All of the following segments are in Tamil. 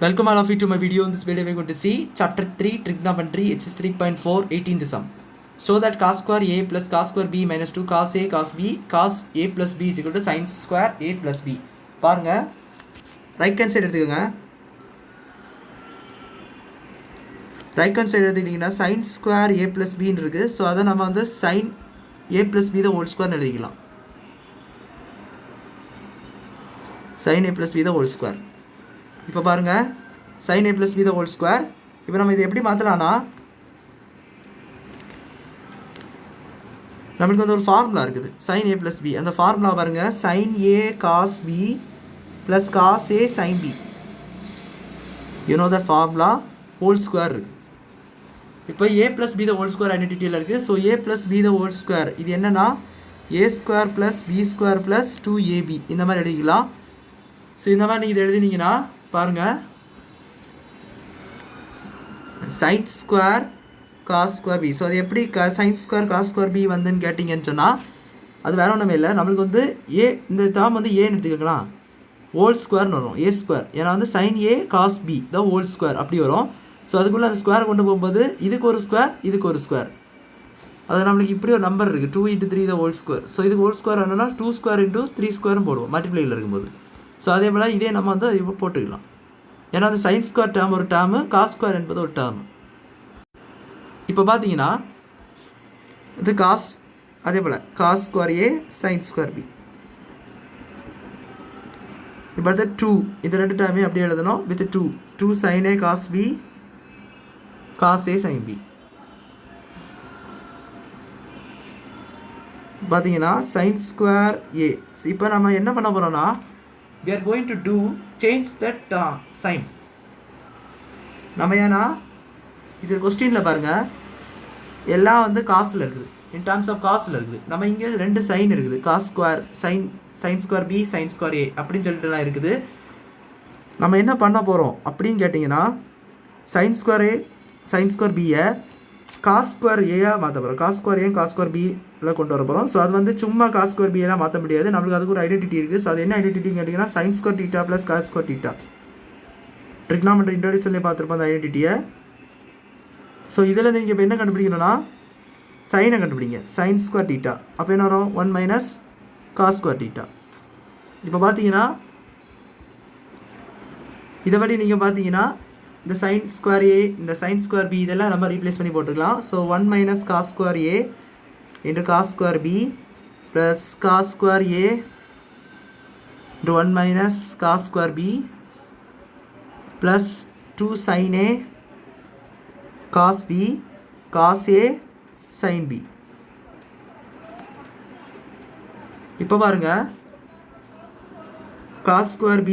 Welcome all of you to my video. In this video we are going to see chapter 3 trigonometry exercise 3.4 18th sum. So that cos square a plus cos square b minus 2 cos a cos b cos a plus b is equal to sin square a plus b. பாருங்க ரைட் ஹேண்ட் சைடு எடுத்துக்கோங்க. ரைட் ஹேண்ட் சைடு எடுத்துக்கிட்டிங்கன்னா sin square a plus b ன்னு இருக்கு. ஸோ அதை நம்ம வந்து sin a plus b the whole square எழுதிக்கலாம். sin a plus b the whole square. இப்போ பாருங்க sin a plus b the whole square. இப்போ நம்ம இதை எப்படி மாற்றலாம்னா நம்மளுக்கு வந்து ஒரு ஃபார்முலா இருக்குது sin a plus b. அந்த ஃபார்முலா பாருங்க sin a cos b plus cos a sin b. You know that formula whole square இருக்கு. இப்போ a plus b the whole square ஐடென்டிட்டியில் இருக்குது. So a plus b the whole square இது என்னன்னா a square plus b square plus 2ab இந்த மாதிரி எழுதிக்கலாம். ஸோ இந்த மாதிரி நீங்கள் இதை எழுதினீங்கன்னா பாருங்கள் sin square cos square b. So அது எப்படி sin square cos square b வந்துன்னு கேட்டிங்கன்னு சொன்னால் அது வேற ஒன்றுமே இல்லை. நம்மளுக்கு வந்து ஏ இந்த டேர்ம் வந்து ஏன்னு எடுத்துக்கலாம் ஹோல் ஸ்கொயர்னு வரும் a ஸ்கொயர். ஏன்னா வந்து sin a cos b the whole square அப்படி வரும். ஸோ அதுக்குள்ளே அந்த ஸ்கொயரை கொண்டு போகும்போது இதுக்கு ஒரு ஸ்கொயர் இதுக்கு ஒரு ஸ்கொயர். அது நம்மளுக்கு இப்படி ஒரு நம்பர் இருக்குது 2 × 3 த ஹோல் ஸ்கொயர். ஸோ இதுக்கு ஹோல் ஸ்கொயர் என்னன்னா 2 ஸ்கொயர் × 3 ஸ்கொயரும் போடுவோம் மல்டிப்ளையில் இருக்கும்போது. ஸோ அதே போல் இதே நம்ம வந்து இப்போ போட்டுக்கலாம். ஏன்னா அந்த சைன் ஸ்கொயர் டேர்ம் ஒரு டேர்மு காஸ் ஸ்கொயர் என்பது ஒரு டேர்மு. இப்போ பார்த்தீங்கன்னா இது காஸ் அதே போல் cos square A sine square B. இப்போ அடுத்து 2 இந்த ரெண்டு டேர்மே அப்படியே எழுதணும் with 2 sin a cos b cos a sin b. பார்த்தீங்கன்னா sin ஸ்கொயர் ஏ. இப்போ நம்ம என்ன பண்ண போகிறோம்னா we are going to do change that sign. நம்ம ஏன்னா இது கொஸ்டினில் பாருங்கள் எல்லாம் வந்து காசில் இருக்குது இன் டர்ம்ஸ் ஆஃப் காசில் இருக்குது. நம்ம இங்கே ரெண்டு சைன் இருக்குது cos square sine square B sine square A அப்படின்னு சொல்லிட்டுலாம் இருக்குது. நம்ம என்ன பண்ண போகிறோம் அப்படின்னு கேட்டிங்கன்னா sine square A sine square பியை காஸ் ஸ்கொயர் ஏயாக மாற்ற போகிறோம். Cos square A cos square பியில் கொண்டு வர போகிறோம். ஸோ அது வந்து சும்மா காஸ் ஸ்கொயர் பியெல்லாம் மாற்ற முடியாது. நம்மளுக்கு அதுக்கு ஒரு ஐடென்டிட்டி இருக்குது. ஸோ அது என்ன ஐடென்டிட்டின்னு கேட்டிங்கன்னா sine square theta plus cos square theta. Trigonometry இன்ட்ரோடக்ஷன்லேயே பார்த்துருப்போம் அந்த ஐடென்டிட்டியை. ஸோ இதில் நீங்கள் இப்போ என்ன கண்டுபிடிக்கணும்னா சைனை கண்டுபிடிங்க சைன் ஸ்கொயர் டீட்டா. அப்போ என்ன வரும் 1 - காஸ் ஸ்கொயர் டீட்டா. இப்போ பார்த்தீங்கன்னா இதைப்படி நீங்கள் பார்த்தீங்கன்னா இந்த சைன் ஸ்கொயர் ஏ இந்த சைன் ஸ்கொயர் பி இதெல்லாம் நம்ம ரீப்ளேஸ் பண்ணி போட்டுக்கலாம். So 1 - cos square A into cos square B plus cos square A into 1 - cos square B plus 2 sin a cos b cos a sin b. இப்போ பாருங்க cos square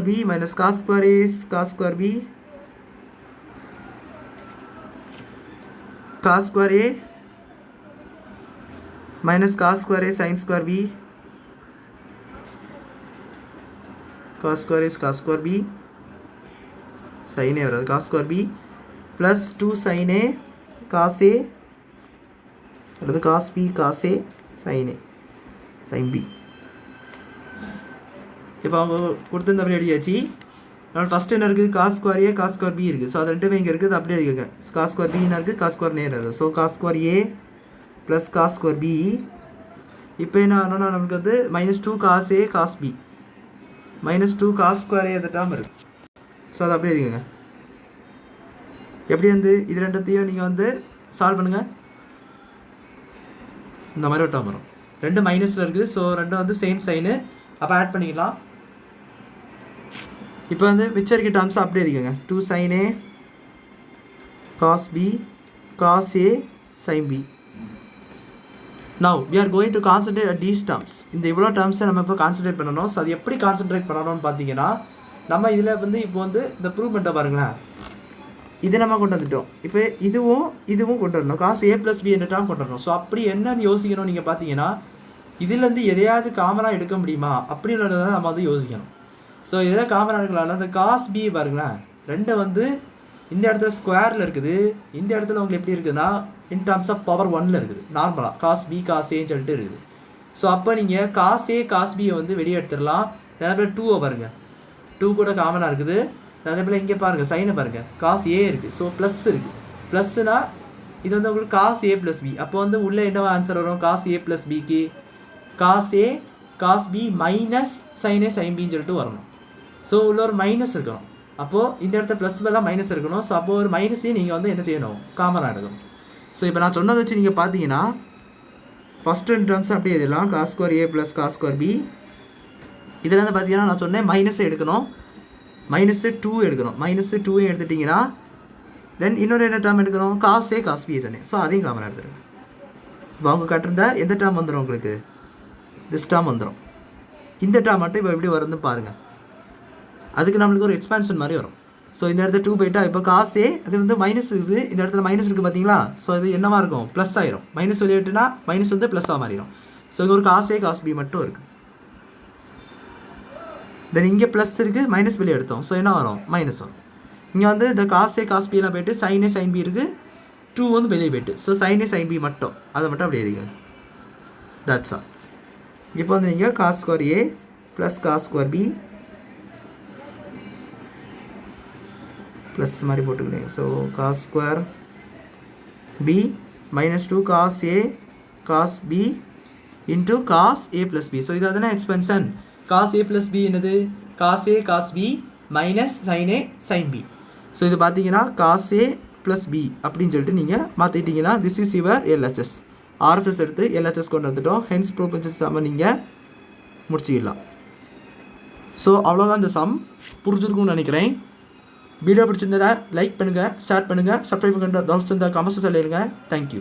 b minus cos square a is cos square b cos square a minus cos square a sin square b cos square is cos square b sin a வராது cos square b plus 2 sin a cos a அல்லது cos b cos a sin a sin b. இப்போ அவங்க கொடுத்துருந்த அப்படி எழுதியாச்சு. நம்ம ஃபஸ்ட் என்ன இருக்குது cos square A cos square B இருக்குது. ஸோ அது ரெண்டுமே இங்கே இருக்குது அப்படியே எழுதிக்கோங்க. காஸ் ஸ்கொயர் பி என்ன இருக்குது காஸ் ஸ்கொயர் நேர் இருக்குது. So cos square A plus cos square B. இப்போ என்ன ஆகணும்னா நமக்கு வந்து -2 cos A cos B -2 cos square A அந்த டேர்ம் இருக்குது. ஸோ அதை அப்படியே எழுதிக்கோங்க. எப்படி வந்து இது ரெண்டத்தையும் நீங்கள் வந்து சால்வ் பண்ணுங்கள். இந்த மாதிரி ஒரு டேர்ம் வரும். ரெண்டு மைனஸில் இருக்குது. ஸோ ரெண்டும் வந்து சேம் சைனு. அப்போ ஆட் பண்ணிக்கலாம். இப்போ வந்து மிச்சம் இருக்க டேர்ம்ஸ் அப்படியே எழுதிக்கோங்க 2 sin a cos b cos a sin b. Now we are going to concentrate at these terms. இந்த இவ்வளோ டேர்ம்ஸை நம்ம இப்போ கான்சன்ட்ரேட் பண்ணணும். ஸோ அது எப்படி கான்சன்ட்ரேட் பண்ணணும்னு பார்த்தீங்கன்னா நம்ம இதில் வந்து இப்போ வந்து இந்த ப்ரூவ்மெண்ட்டை பாருங்களேன். இது நம்ம கொண்டு வந்துட்டோம். இப்போ இதுவும் கொண்டு வரணும். காஸ் a + b என்ற டேர்ம் கொண்டு வரணும். ஸோ அப்படி என்னன்னு யோசிக்கணும் நீங்கள் பார்த்தீங்கன்னா இதுலேருந்து எதையாவது காமனாக எடுக்க முடியுமா அப்படின்றத நம்ம வந்து யோசிக்கணும். ஸோ எதை காமனாக எடுக்கலாம்னா அந்த காஸ் பி பாருங்களேன் ரெண்டு வந்து இந்த இடத்துல ஸ்கொயரில் இருக்குது. இந்த இடத்துல உங்களுக்கு எப்படி இருக்குதுன்னா இன் டர்ம்ஸ் ஆஃப் பவர் 1ல் இருக்குது நார்மலாக காஸ் பி காஸ் ஏன்னு சொல்லிட்டு இருக்குது. ஸோ அப்போ நீங்கள் காஸ் ஏ காஸ் பியை வந்து வெளியே எடுத்துடலாம். அதே போல் 2 பாருங்க 2 கூட காமனாக இருக்குது. அதே போல் இங்கே பாருங்கள் சைனை பாருங்கள், காஸ் ஏ இருக்குது. ஸோ ப்ளஸ் இருக்குது. ப்ளஸ்ஸுனா இது வந்து உங்களுக்கு காஸ் ஏ ப்ளஸ் பி. அப்போ வந்து உள்ளே என்னவா ஆன்சர் வரும்? காஸ் ஏ ப்ளஸ் பிக்கு cos A cos B minus sine A sine பின்னு சொல்லிட்டு வரணும். ஸோ உள்ள ஒரு மைனஸ் இருக்கணும். அப்போது இந்த இடத்துல ப்ளஸ் பதிலாக மைனஸ் இருக்கணும். ஸோ அப்போது ஒரு மைனஸையும் நீங்கள் வந்து என்ன செய்யணும்? காமனாக எடுக்கணும். ஸோ இப்போ நான் சொன்னதை வச்சு நீங்கள் பார்த்தீங்கன்னா ஃபஸ்ட் 2 டேர்ம்ஸ் அப்படியே எழுதலாம். Cos square A plus cos square B. இதில் வந்து பார்த்தீங்கன்னா நான் சொன்னேன் மைனஸை எடுக்கணும், -2 எடுக்கணும். -2 எடுத்துட்டிங்கன்னா தென் இன்னொரு என்ன டேர்ம் எடுக்கணும்? காஸ் ஏ காஸ் பி தானே. ஸோ அதையும் காமனாக எடுத்துருங்க. இப்போ அவங்க கட்டிருந்தா எந்த டேர்ம் வந்துடும் உங்களுக்கு? திஸ் டேர்ம் வந்துடும். இந்த டேர்ம் மட்டும் இப்போ எப்படி வருதுன்னு பாருங்கள். அதுக்கு நம்மளுக்கு ஒரு எக்ஸ்பான்ஷன் மாதிரி வரும். ஸோ இந்த இடத்துல 2 போயிட்டா இப்போ காஸ் ஏ அது வந்து மைனஸ் இருக்குது. இந்த இடத்துல மைனஸ் இருக்குது பார்த்தீங்களா? ஸோ அது என்னவாக இருக்கும்? ப்ளஸ் ஆயிரும். மைனஸ் வெளியிட்டுனா மைனஸ் வந்து ப்ளஸ்ஸாக மாறிடும். ஸோ இங்கே ஒரு காஸ் ஏ காஸ் பி மட்டும் இருக்குது. தென் இங்கே ப்ளஸ் இருக்குது, மைனஸ் வெளியே எடுத்தோம். ஸோ என்ன வரும்? மைனஸ் வரும். இங்கே வந்து இந்த காஸ் ஏ காஸ் பிலாம் போய்ட்டு சைன் ஏ சைன் பி இருக்குது, 2 வந்து வெளியே போய்ட்டு. So sine A sine B மட்டும் அதை மட்டும் அப்படி எழுதிங்க. That's all. இப்போ வந்து நீங்கள் cos square A plus cos square B plus மாதிரி போட்டுக்கிறீங்க. So cos square B -2 cos A cos B into cos A plus B. So இது அதனால் expansion. Cos A plus B என்னது? Cos A cos B minus sine A sine B. So இது பார்த்தீங்கன்னா காஸ் ஏ ப்ளஸ் பி அப்படின்னு சொல்லிட்டு நீங்கள் மாற்றிட்டிங்கன்னா this is your LHS. RHS எடுத்து எல்ஹெச்எஸ் கொண்டு வந்துட்டோம். ஹென்ஸ் ப்ரூஃப் சம்ம நீங்கள் முடிச்சிடலாம். ஸோ அவ்வளோதான் இந்த சம். புரிஞ்சிருக்கும்னு நினைக்கிறேன். வீடியோ பிடிச்சிருந்தா லைக் பண்ணுங்கள், ஷேர் பண்ணுங்கள், சப்ஸ்கிரைப் பண்ணுங்கள், கமெண்ட்ஸ் சொல்லிடுங்க. தேங்க்யூ.